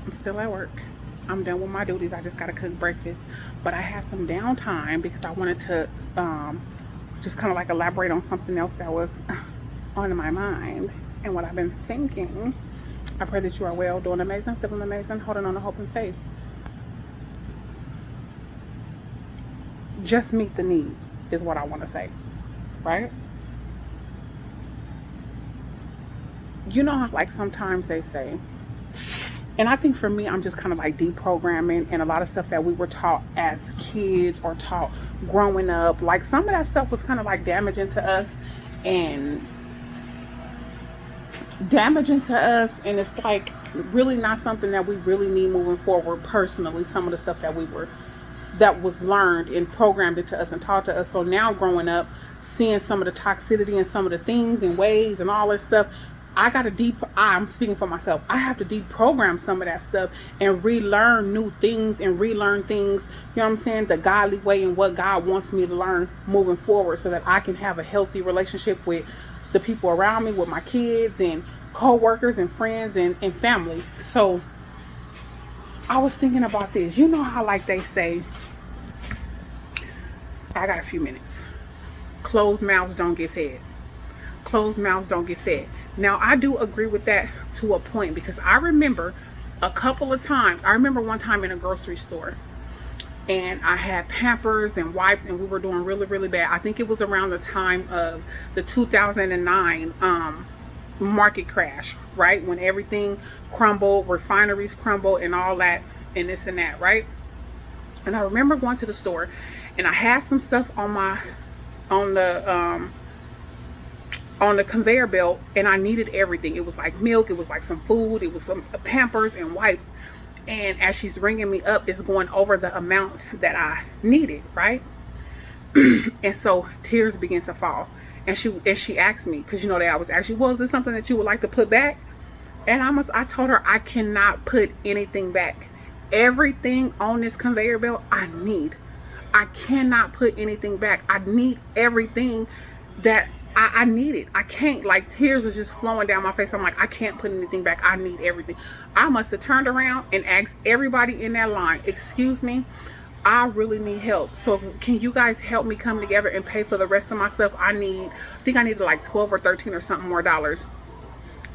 I'm still at work. I'm done with my duties. I just got to cook breakfast. But I had some downtime because I wanted to just kind of like elaborate on something else that was on my mind and what I've been thinking. I pray that you are well, doing amazing, feeling amazing, holding on to hope and faith. Just meet the need is what I want to say, right? You know how like sometimes they say, and I think for me, I'm just kind of like deprogramming and a lot of stuff that we were taught as kids or taught growing up. Like some of that stuff was kind of like and damaging to us, and it's like really not something that we really need moving forward personally. Some of the stuff that was learned and programmed into us and taught to us. So now growing up, seeing some of the toxicity and some of the things and ways and all this stuff, I'm speaking for myself. I have to deprogram some of that stuff and relearn new things and relearn things, you know what I'm saying, the godly way and what God wants me to learn moving forward so that I can have a healthy relationship with the people around me, with my kids and co-workers and friends and family. So I was thinking about this. You know how like they say, I got a few minutes. Closed mouths don't get fed. Closed mouths don't get fed. Now, I do agree with that to a point because I remember a couple of times. I remember one time in a grocery store and I had Pampers and wipes and we were doing really, really bad. I think it was around the time of the 2009 market crash, right? When everything crumbled, refineries crumbled and all that and this and that, right? And I remember going to the store and I had some stuff on the conveyor belt and I needed everything. It was like milk, it was like some food, it was some Pampers and wipes. And as she's ringing me up, it's going over the amount that I needed, right? And so tears begin to fall. And she asked me, because you know that I was actually, well, is this something that you would like to put back? And I told her I cannot put anything back. Everything on this conveyor belt I need. I cannot put anything back. I need everything that I need it. I can't, like tears was just flowing down my face. I'm like, I can't put anything back. I need everything. I must have turned around and asked everybody in that line, excuse me, I really need help. So can you guys help me come together and pay for the rest of my stuff? I think I needed like 12 or 13 or something more dollars.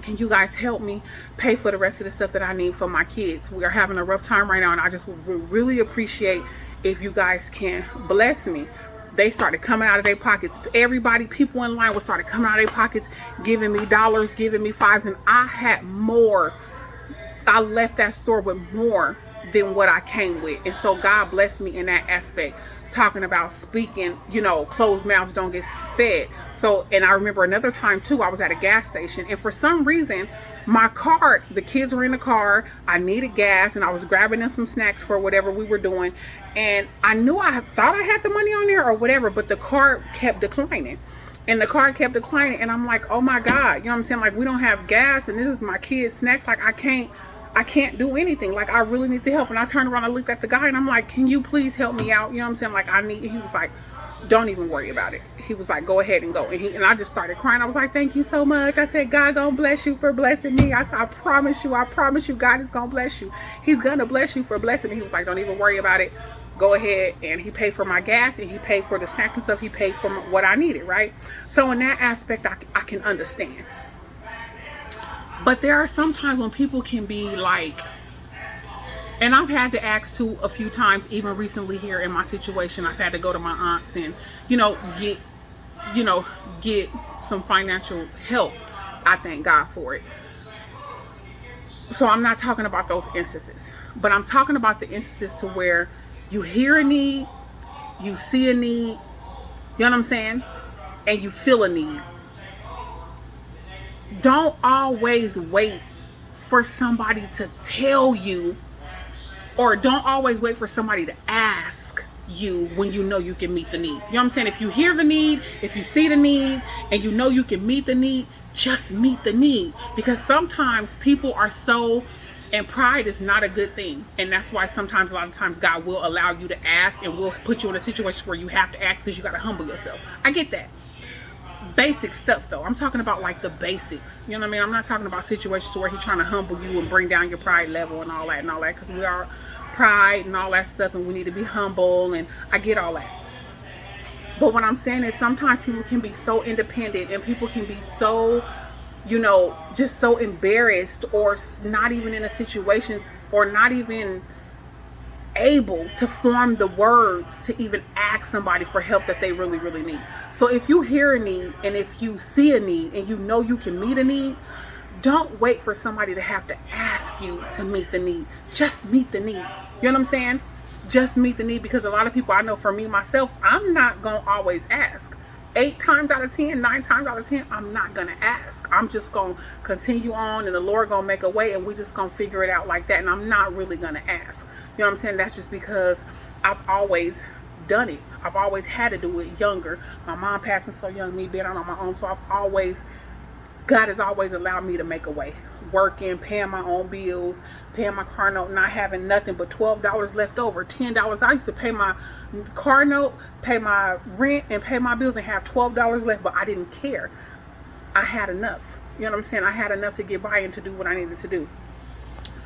Can you guys help me pay for the rest of the stuff that I need for my kids? We are having a rough time right now and I just would really appreciate if you guys can bless me. They started coming out of their pockets. People in line started coming out of their pockets, giving me dollars, giving me fives. And I had more. I left that store with more than what I came with. And so God blessed me in that aspect. Talking about speaking, closed mouths don't get fed. So, and I remember another time too, I was at a gas station and for some reason, my card, the kids were in the car, I needed gas and I was grabbing them some snacks for whatever we were doing. And I thought I had the money on there or whatever, but the card kept declining. And the card kept declining and I'm like, oh my God, you know what I'm saying? Like we don't have gas and this is my kids' snacks. Like I can't do anything. Like I really need the help. And I turned around, I looked at the guy and I'm like, can you please help me out? You know what I'm saying? Like he was like, don't even worry about it. He was like, go ahead and go. And I just started crying. I was like, thank you so much. I said, God gonna bless you for blessing me. I said, I promise you, God is gonna bless you. He's gonna bless you for blessing me. He was like, don't even worry about it. Go ahead. And he paid for my gas and he paid for the snacks and stuff. He paid for what I needed, right? So in that aspect, I can understand. But there are some times when people can be like, and I've had to ask too a few times, even recently here in my situation, I've had to go to my aunts and, get some financial help. I thank God for it. So I'm not talking about those instances, but I'm talking about the instances to where you hear a need, you see a need, you know what I'm saying? And you feel a need. Don't always wait for somebody to tell you, or don't always wait for somebody to ask you when you know you can meet the need. You know what I'm saying? If you hear the need, if you see the need, and you know you can meet the need, just meet the need. Because sometimes people are so, and pride is not a good thing. And that's why sometimes, a lot of times, God will allow you to ask and will put you in a situation where you have to ask because you got to humble yourself. I get that. basic stuff though. I'm talking about like the basics. You know what I mean? I'm not talking about situations where he's trying to humble you and bring down your pride level and all that, because we are pride and all that stuff, and we need to be humble, and I get all that. But what I'm saying is sometimes people can be so independent, and people can be so, just so embarrassed, or not even in a situation, or not even able to form the words to even ask somebody for help that they really, really need. So if you hear a need, and if you see a need, and you know you can meet a need, don't wait for somebody to have to ask you to meet the need. Just meet the need. You know what I'm saying? Just meet the need, because a lot of people, I know for me, myself, I'm not going to always ask. 8 times out of 10, 9 times out of 10, I'm not going to ask. I'm just going to continue on, and the Lord going to make a way, and we just going to figure it out like that. And I'm not really going to ask. You know what I'm saying? That's just because I've always done it. I've always had to do it younger. My mom passing so young, me being out on my own. So God has always allowed me to make a way. Working, paying my own bills, paying my car note, not having nothing but $12 left over. $10. I used to pay my car note, pay my rent, and pay my bills, and have $12 left, but I didn't care. I had enough. You know what I'm saying? I had enough to get by and to do what I needed to do.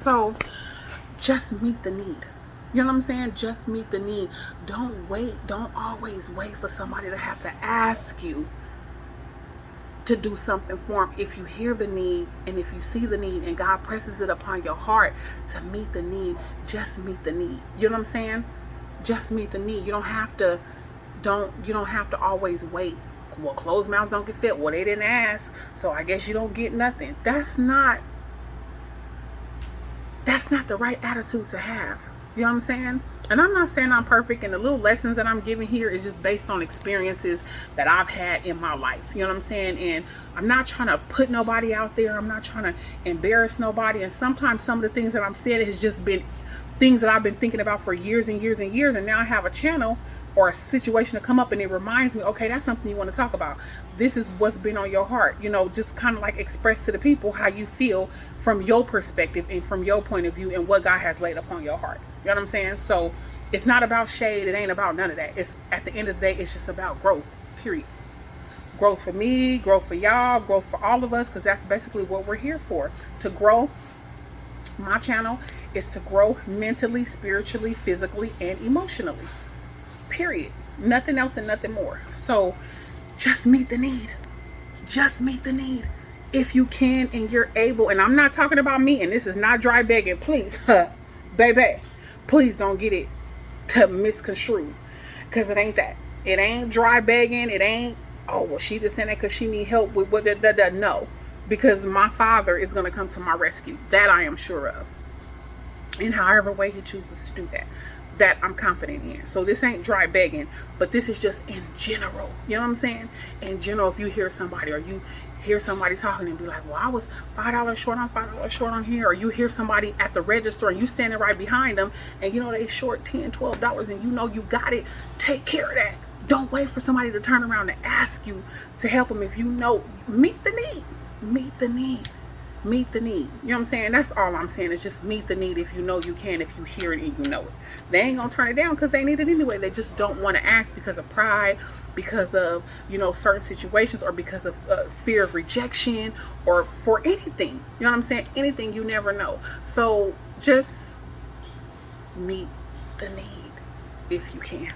So just meet the need. You know what I'm saying? Just meet the need. Don't wait. Don't always wait for somebody to have to ask you to do something for them. If you hear the need, and if you see the need, and God presses it upon your heart to meet the need, just meet the need. You know what I'm saying? Just meet the need. You don't have to always wait. Well, closed mouths don't get fed. Well, they didn't ask, so I guess you don't get nothing. That's not the right attitude to have. You know what I'm saying? And I'm not saying I'm perfect, and the little lessons that I'm giving here is just based on experiences that I've had in my life. You know what I'm saying? And I'm not trying to put nobody out there. I'm not trying to embarrass nobody. And sometimes some of the things that I'm saying has just been things that I've been thinking about for years and years and years. And now I have a channel or a situation to come up, and it reminds me, okay, that's something you want to talk about. This is what's been on your heart. Just kind of like express to the people how you feel from your perspective and from your point of view, and what God has laid upon your heart. You know what I'm saying? So it's not about shade. It ain't about none of that. It's, at the end of the day, it's just about growth, period. Growth for me, growth for y'all, growth for all of us, because that's basically what we're here for, to grow. My channel is to grow mentally, spiritually, physically, and emotionally. Period. Nothing else and nothing more. So just meet the need. Just meet the need. If you can and you're able. And I'm not talking about me, and this is not dry begging. Please, baby, please don't get it to misconstrue, because it ain't that. It ain't dry begging. It ain't, oh, well, she just saying that because she need help with what no. Because my Father is going to come to my rescue. That I am sure of. In however way he chooses to do that. That I'm confident in. So this ain't dry begging, but this is just in general. You know what I'm saying? In general, if you hear somebody, or you hear somebody talking and be like, well, I was $5 short on $5 short on here, or you hear somebody at the register and you standing right behind them, and they short $10, $12, and you got it, take care of that. Don't wait for somebody to turn around and ask you to help them. If meet the need. Meet the need. Meet the need. You know what I'm saying? That's all I'm saying, is just meet the need if you know you can, if you hear it and you know it. They ain't gonna turn it down because they need it anyway. They just don't want to ask because of pride, because of certain situations, or because of fear of rejection, or for anything. You know what I'm saying? Anything, you never know. So just meet the need if you can.